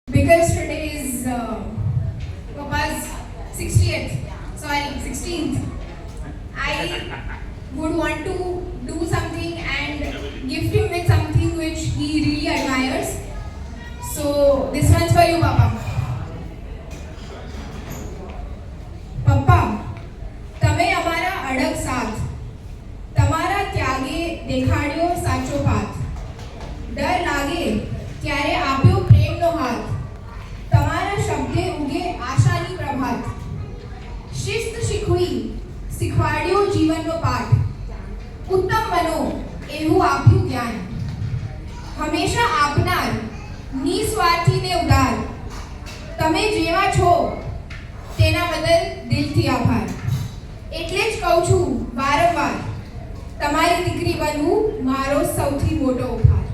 Because today is Papa's 16th. I would want to do something and gift him with something which he really admires. So this one's for you, Papa. પપ્પા, તમે અમારા અડગ સાથ, તમારા ત્યાગે દેખાડ્યો સાચો path. ડર લાગે ત્યારે આપ્યો પ્રેમનો હાથ, તમારા શબ્દે ઉગે આશાની પ્રભાત. શિસ્ત શીખવી શીખવાડ્યો જીવનનો પાઠ, ઉત્તમ બનો એવું આપ્યું જ્ઞાન. હંમેશા આપનાર નિસ્વાર્થી ને ઉદાર, તમે જેવા છો તેના બદલ દિલથી આભાર. એટલે જ કહું છું વારંવાર, તમારી દીકરી બનવું મારો સૌથી મોટો ઉપહાર.